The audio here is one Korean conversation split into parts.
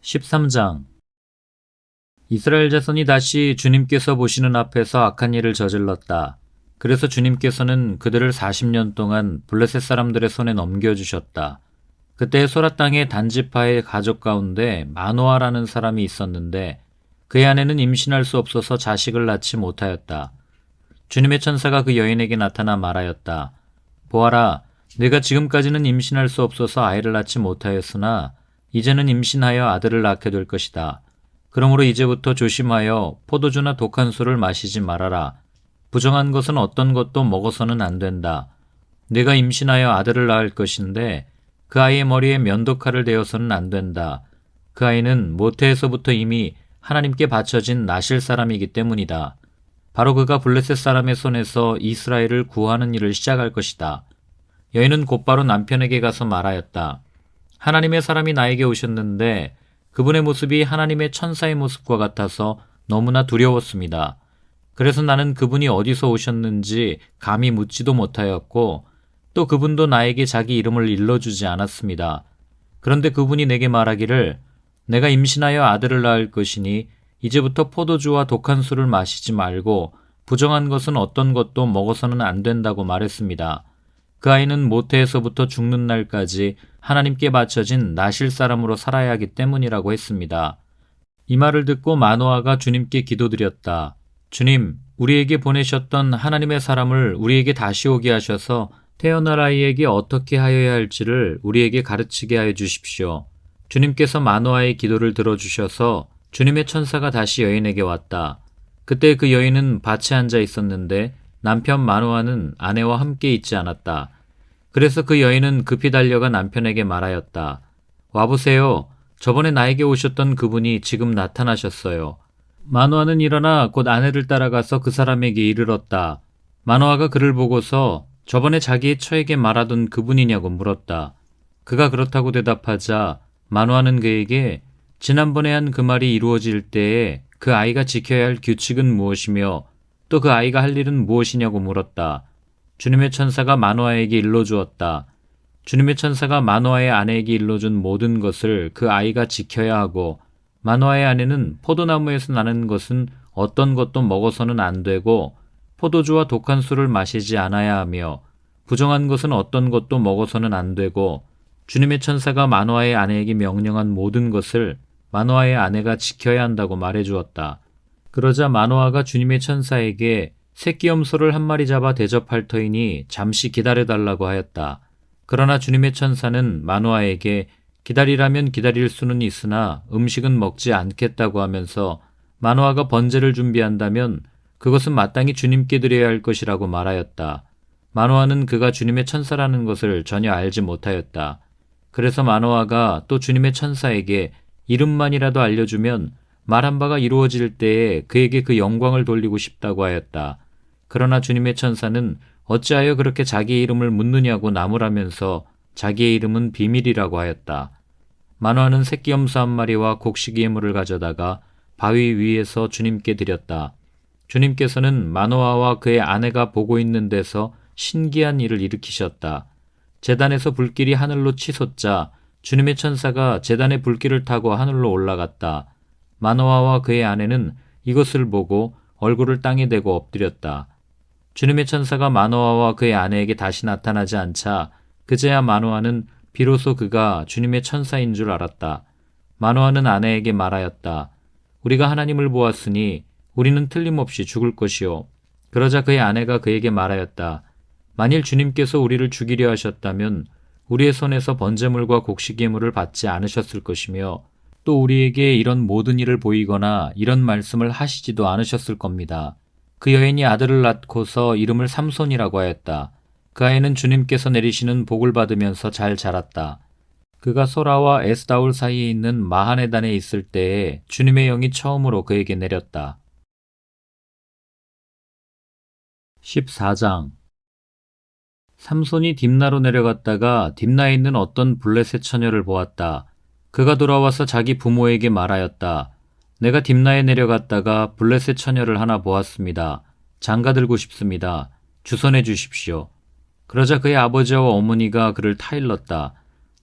13장. 이스라엘 자손이 다시 주님께서 보시는 앞에서 악한 일을 저질렀다. 그래서 주님께서는 그들을 40년 동안 블레셋 사람들의 손에 넘겨주셨다. 그때 소라 땅의 단지파의 가족 가운데 마노아라는 사람이 있었는데 그의 아내는 임신할 수 없어서 자식을 낳지 못하였다. 주님의 천사가 그 여인에게 나타나 말하였다. 보아라, 네가 지금까지는 임신할 수 없어서 아이를 낳지 못하였으나 이제는 임신하여 아들을 낳게 될 것이다. 그러므로 이제부터 조심하여 포도주나 독한 술을 마시지 말아라. 부정한 것은 어떤 것도 먹어서는 안 된다. 네가 임신하여 아들을 낳을 것인데 그 아이의 머리에 면도칼을 대어서는 안 된다. 그 아이는 모태에서부터 이미 하나님께 바쳐진 나실 사람이기 때문이다. 바로 그가 블레셋 사람의 손에서 이스라엘을 구하는 일을 시작할 것이다. 여인은 곧바로 남편에게 가서 말하였다. 하나님의 사람이 나에게 오셨는데 그분의 모습이 하나님의 천사의 모습과 같아서 너무나 두려웠습니다. 그래서 나는 그분이 어디서 오셨는지 감히 묻지도 못하였고 또 그분도 나에게 자기 이름을 일러주지 않았습니다. 그런데 그분이 내게 말하기를 내가 임신하여 아들을 낳을 것이니 이제부터 포도주와 독한 술을 마시지 말고 부정한 것은 어떤 것도 먹어서는 안 된다고 말했습니다. 그 아이는 모태에서부터 죽는 날까지 하나님께 바쳐진 나실 사람으로 살아야 하기 때문이라고 했습니다. 이 말을 듣고 마노아가 주님께 기도드렸다. 주님, 우리에게 보내셨던 하나님의 사람을 우리에게 다시 오게 하셔서 태어날 아이에게 어떻게 하여야 할지를 우리에게 가르치게 하여 주십시오. 주님께서 마노아의 기도를 들어주셔서 주님의 천사가 다시 여인에게 왔다. 그때 그 여인은 밭에 앉아 있었는데 남편 마노아는 아내와 함께 있지 않았다. 그래서 그 여인은 급히 달려가 남편에게 말하였다. 와보세요. 저번에 나에게 오셨던 그분이 지금 나타나셨어요. 마노아는 일어나 곧 아내를 따라가서 그 사람에게 이르렀다. 마노아가 그를 보고서 저번에 자기의 처에게 말하던 그분이냐고 물었다. 그가 그렇다고 대답하자 마노아는 그에게 지난번에 한 그 말이 이루어질 때에 그 아이가 지켜야 할 규칙은 무엇이며 또 그 아이가 할 일은 무엇이냐고 물었다. 주님의 천사가 마노아에게 일러주었다. 주님의 천사가 마노아의 아내에게 일러준 모든 것을 그 아이가 지켜야 하고 마노아의 아내는 포도나무에서 나는 것은 어떤 것도 먹어서는 안 되고 포도주와 독한 술을 마시지 않아야 하며 부정한 것은 어떤 것도 먹어서는 안 되고 주님의 천사가 마노아의 아내에게 명령한 모든 것을 마노아의 아내가 지켜야 한다고 말해주었다. 그러자 마노아가 주님의 천사에게 새끼 염소를 한 마리 잡아 대접할 터이니 잠시 기다려달라고 하였다. 그러나 주님의 천사는 마노아에게 기다리라면 기다릴 수는 있으나 음식은 먹지 않겠다고 하면서 마노아가 번제를 준비한다면 그것은 마땅히 주님께 드려야 할 것이라고 말하였다. 마노아는 그가 주님의 천사라는 것을 전혀 알지 못하였다. 그래서 마노아가 또 주님의 천사에게 이름만이라도 알려주면 말한 바가 이루어질 때에 그에게 그 영광을 돌리고 싶다고 하였다. 그러나 주님의 천사는 어찌하여 그렇게 자기의 이름을 묻느냐고 나무라면서 자기의 이름은 비밀이라고 하였다. 마노아는 새끼 염소 한 마리와 곡식 예물을 가져다가 바위 위에서 주님께 드렸다. 주님께서는 마노아와 그의 아내가 보고 있는 데서 신기한 일을 일으키셨다. 제단에서 불길이 하늘로 치솟자 주님의 천사가 제단의 불길을 타고 하늘로 올라갔다. 마노아와 그의 아내는 이것을 보고 얼굴을 땅에 대고 엎드렸다. 주님의 천사가 마노아와 그의 아내에게 다시 나타나지 않자 그제야 마노아는 비로소 그가 주님의 천사인 줄 알았다. 마노아는 아내에게 말하였다. 우리가 하나님을 보았으니 우리는 틀림없이 죽을 것이요. 그러자 그의 아내가 그에게 말하였다. 만일 주님께서 우리를 죽이려 하셨다면 우리의 손에서 번제물과 곡식 예물을 받지 않으셨을 것이며 또 우리에게 이런 모든 일을 보이거나 이런 말씀을 하시지도 않으셨을 겁니다. 그 여인이 아들을 낳고서 이름을 삼손이라고 하였다. 그 아이는 주님께서 내리시는 복을 받으면서 잘 자랐다. 그가 소라와 에스다올 사이에 있는 마하네단에 있을 때에 주님의 영이 처음으로 그에게 내렸다. 14장. 삼손이 딥나로 내려갔다가 딥나에 있는 어떤 블레셋 처녀를 보았다. 그가 돌아와서 자기 부모에게 말하였다. 내가 딥나에 내려갔다가 블레셋 처녀를 하나 보았습니다. 장가들고 싶습니다. 주선해 주십시오. 그러자 그의 아버지와 어머니가 그를 타일렀다.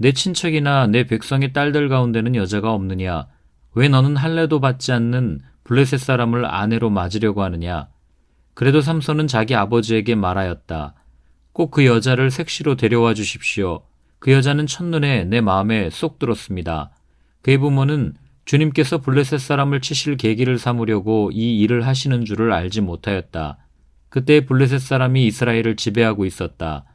내 친척이나 내 백성의 딸들 가운데는 여자가 없느냐? 왜 너는 할례도 받지 않는 블레셋 사람을 아내로 맞으려고 하느냐? 그래도 삼손은 자기 아버지에게 말하였다. 꼭 그 여자를 색시로 데려와 주십시오. 그 여자는 첫눈에 내 마음에 쏙 들었습니다. 그의 부모는 주님께서 블레셋 사람을 치실 계기를 삼으려고 이 일을 하시는 줄을 알지 못하였다. 그때 블레셋 사람이 이스라엘을 지배하고 있었다.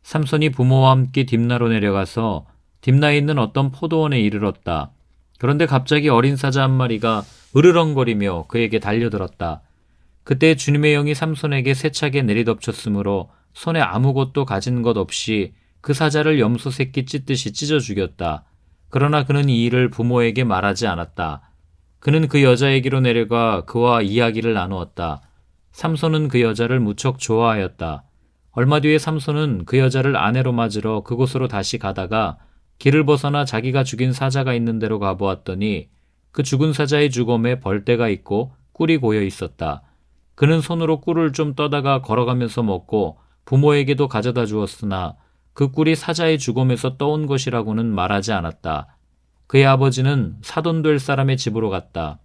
삼손이 부모와 함께 딥나로 내려가서 딥나에 있는 어떤 포도원에 이르렀다. 그런데 갑자기 어린 사자 한 마리가 으르렁거리며 그에게 달려들었다. 그때 주님의 영이 삼손에게 세차게 내리덮쳤으므로 손에 아무것도 가진 것 없이 그 사자를 염소 새끼 찢듯이 찢어 죽였다. 그러나 그는 이 일을 부모에게 말하지 않았다. 그는 그 여자에게로 내려가 그와 이야기를 나누었다. 삼손은 그 여자를 무척 좋아하였다. 얼마 뒤에 삼손은 그 여자를 아내로 맞으러 그곳으로 다시 가다가 길을 벗어나 자기가 죽인 사자가 있는 데로 가보았더니 그 죽은 사자의 주검에 벌떼가 있고 꿀이 고여 있었다. 그는 손으로 꿀을 좀 떠다가 걸어가면서 먹고 부모에게도 가져다 주었으나 그 꿀이 사자의 주검에서 떠온 것이라고는 말하지 않았다. 그의 아버지는 사돈될 사람의 집으로 갔다.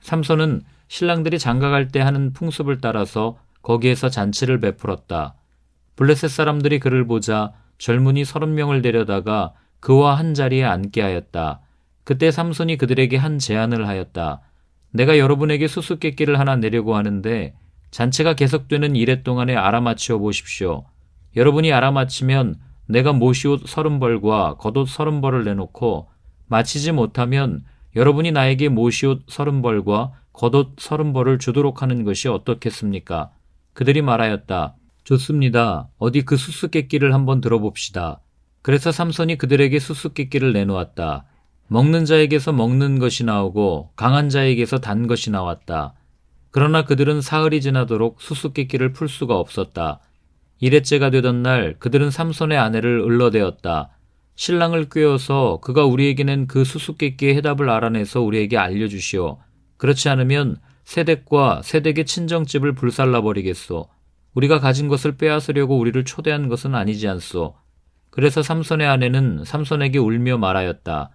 삼손은 신랑들이 장가갈 때 하는 풍습을 따라서 거기에서 잔치를 베풀었다. 블레셋 사람들이 그를 보자 젊은이 30명을 데려다가 그와 한 자리에 앉게 하였다. 그때 삼손이 그들에게 한 제안을 하였다. 내가 여러분에게 수수께끼를 하나 내려고 하는데 잔치가 계속되는 이래 동안에 알아맞혀 보십시오. 여러분이 알아맞히면 내가 모시옷 30벌과 겉옷 30벌을 내놓고 마치지 못하면 여러분이 나에게 모시옷 30벌과 겉옷 30벌을 주도록 하는 것이 어떻겠습니까? 그들이 말하였다. 좋습니다. 어디 그 수수께끼를 한번 들어봅시다. 그래서 삼손이 그들에게 수수께끼를 내놓았다. 먹는 자에게서 먹는 것이 나오고 강한 자에게서 단 것이 나왔다. 그러나 그들은 사흘이 지나도록 수수께끼를 풀 수가 없었다. 이레째가 되던 날 그들은 삼손의 아내를 을러대었다. 신랑을 꾀어서 그가 우리에게 낸 그 수수께끼의 해답을 알아내서 우리에게 알려주시오. 그렇지 않으면 세댁과 세댁의 친정집을 불살라버리겠소. 우리가 가진 것을 빼앗으려고 우리를 초대한 것은 아니지 않소. 그래서 삼손의 아내는 삼손에게 울며 말하였다.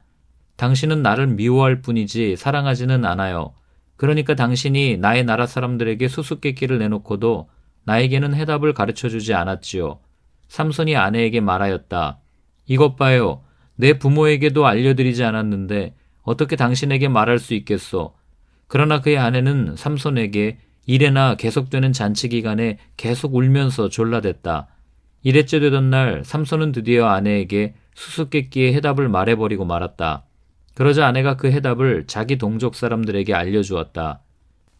당신은 나를 미워할 뿐이지 사랑하지는 않아요. 그러니까 당신이 나의 나라 사람들에게 수수께끼를 내놓고도 나에게는 해답을 가르쳐주지 않았지요. 삼손이 아내에게 말하였다. 이것 봐요. 내 부모에게도 알려드리지 않았는데 어떻게 당신에게 말할 수 있겠소. 그러나 그의 아내는 삼손에게 이래나 계속되는 잔치 기간에 계속 울면서 졸라댔다. 이래째 되던 날 삼손은 드디어 아내에게 수수께끼의 해답을 말해버리고 말았다. 그러자 아내가 그 해답을 자기 동족 사람들에게 알려주었다.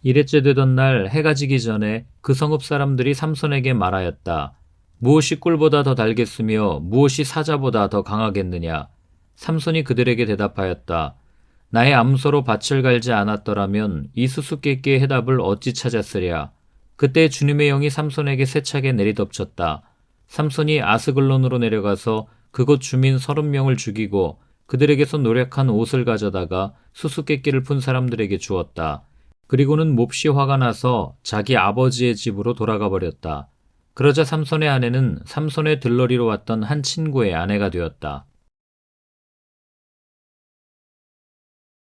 이래째 되던 날 해가 지기 전에 그 성읍 사람들이 삼손에게 말하였다. 무엇이 꿀보다 더 달겠으며 무엇이 사자보다 더 강하겠느냐. 삼손이 그들에게 대답하였다. 나의 암소로 밭을 갈지 않았더라면 이 수수께끼의 해답을 어찌 찾았으랴. 그때 주님의 영이 삼손에게 세차게 내리덮쳤다. 삼손이 아스글론으로 내려가서 그곳 주민 30명을 죽이고 그들에게서 노력한 옷을 가져다가 수수께끼를 푼 사람들에게 주었다. 그리고는 몹시 화가 나서 자기 아버지의 집으로 돌아가 버렸다. 그러자 삼손의 아내는 삼손의 들러리로 왔던 한 친구의 아내가 되었다.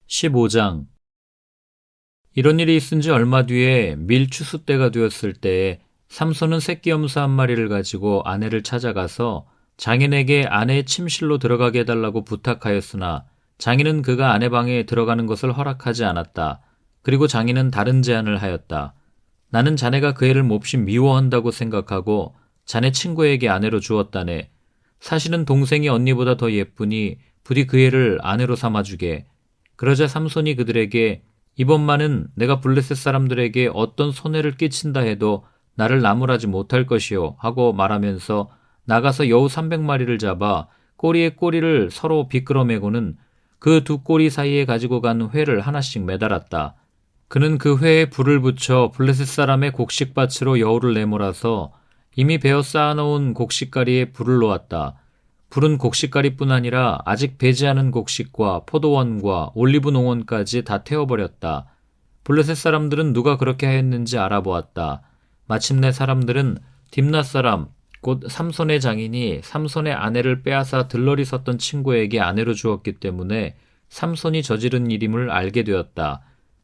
15장. 이런 일이 있은 지 얼마 뒤에 밀추수 때가 되었을 때에 삼손은 새끼 염소 한 마리를 가지고 아내를 찾아가서 장인에게 아내의 침실로 들어가게 해달라고 부탁하였으나 장인은 그가 아내 방에 들어가는 것을 허락하지 않았다. 그리고 장인은 다른 제안을 하였다. 나는 자네가 그 애를 몹시 미워한다고 생각하고 자네 친구에게 아내로 주었다네. 사실은 동생이 언니보다 더 예쁘니 부디 그 애를 아내로 삼아주게. 그러자 삼손이 그들에게 이번만은 내가 블레셋 사람들에게 어떤 손해를 끼친다 해도 나를 나무라지 못할 것이요 하고 말하면서 나가서 여우 300마리를 잡아 꼬리에 꼬리를 서로 비끄러매고는 그 두 꼬리 사이에 가지고 간 회를 하나씩 매달았다. 그는 그 회에 불을 붙여 블레셋 사람의 곡식밭으로 여우를 내몰아서 이미 베어 쌓아놓은 곡식가리에 불을 놓았다. 불은 곡식가리뿐 아니라 아직 배지 않은 곡식과 포도원과 올리브 농원까지 다 태워버렸다. 블레셋 사람들은 누가 그렇게 하였는지 알아보았다. 마침내 사람들은 딥나 사람, 곧 삼손의 장인이 삼손의 아내를 빼앗아 들러리 섰던 친구에게 아내로 주었기 때문에 삼손이 저지른 일임을 알게 되었다.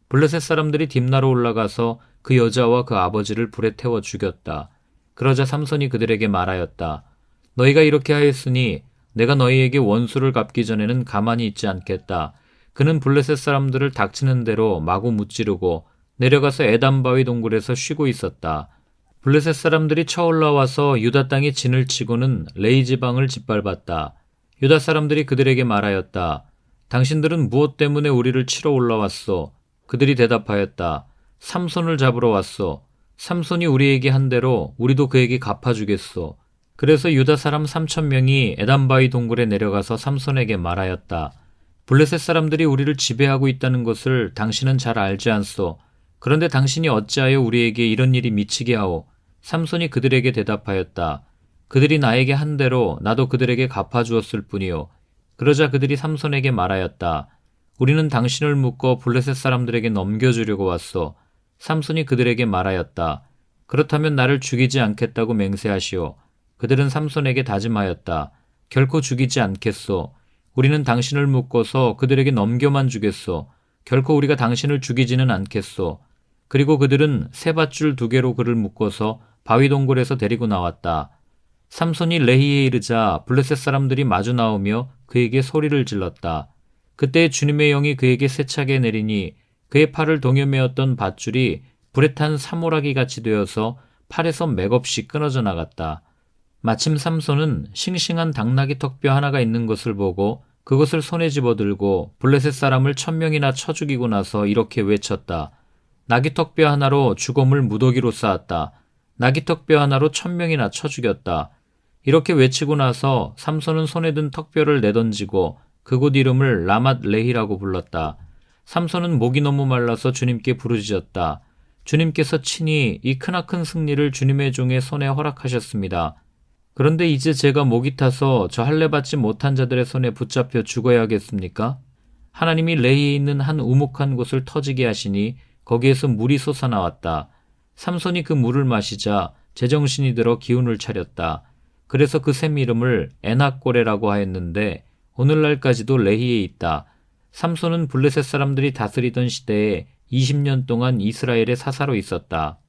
블레셋 사람들이 딥나로 올라가서 그 여자와 그 아버지를 불에 태워 죽였다. 그러자 삼손이 그들에게 말하였다. 너희가 이렇게 하였으니 내가 너희에게 원수를 갚기 전에는 가만히 있지 않겠다. 그는 블레셋 사람들을 닥치는 대로 마구 무찌르고 내려가서 에담바위 동굴에서 쉬고 있었다. 블레셋 사람들이 쳐올라와서 유다 땅에 진을 치고는 레이 지방을 짓밟았다. 유다 사람들이 그들에게 말하였다. 당신들은 무엇 때문에 우리를 치러 올라왔소? 그들이 대답하였다. 삼손을 잡으러 왔소. 삼손이 우리에게 한 대로 우리도 그에게 갚아주겠소. 그래서 유다 사람 3,000명이 에담바위 동굴에 내려가서 삼손에게 말하였다. 블레셋 사람들이 우리를 지배하고 있다는 것을 당신은 잘 알지 않소. 그런데 당신이 어찌하여 우리에게 이런 일이 미치게 하오? 삼손이 그들에게 대답하였다. 그들이 나에게 한 대로 나도 그들에게 갚아주었을 뿐이요. 그러자 그들이 삼손에게 말하였다. 우리는 당신을 묶어 블레셋 사람들에게 넘겨주려고 왔소. 삼손이 그들에게 말하였다. 그렇다면 나를 죽이지 않겠다고 맹세하시오. 그들은 삼손에게 다짐하였다. 결코 죽이지 않겠소. 우리는 당신을 묶어서 그들에게 넘겨만 주겠소. 결코 우리가 당신을 죽이지는 않겠소. 그리고 그들은 새 밧줄 2개로 그를 묶어서 바위 동굴에서 데리고 나왔다. 삼손이 레히에 이르자 블레셋 사람들이 마주 나오며 그에게 소리를 질렀다. 그때 주님의 영이 그에게 세차게 내리니 그의 팔을 동여매었던 밧줄이 불에 탄 사모라기 같이 되어서 팔에서 맥없이 끊어져 나갔다. 마침 삼손은 싱싱한 당나귀 턱뼈 하나가 있는 것을 보고 그것을 손에 집어들고 블레셋 사람을 1,000명이나 쳐 죽이고 나서 이렇게 외쳤다. 나귀 턱뼈 하나로 죽음을 무더기로 쌓았다. 나귀 턱뼈 하나로 1,000명이나 쳐 죽였다. 이렇게 외치고 나서 삼손은 손에 든 턱뼈를 내던지고 그곳 이름을 라맛 레히라고 불렀다. 삼손은 목이 너무 말라서 주님께 부르짖었다. 주님께서 친히 이 크나큰 승리를 주님의 종의 손에 허락하셨습니다. 그런데 이제 제가 목이 타서 저 할례받지 못한 자들의 손에 붙잡혀 죽어야겠습니까? 하나님이 레히에 있는 한 우묵한 곳을 터지게 하시니 거기에서 물이 솟아나왔다. 삼손이 그 물을 마시자 제정신이 들어 기운을 차렸다. 그래서 그 샘 이름을 에낙고레라고 하였는데 오늘날까지도 레히에 있다. 삼손은 블레셋 사람들이 다스리던 시대에 20년 동안 이스라엘의 사사로 있었다.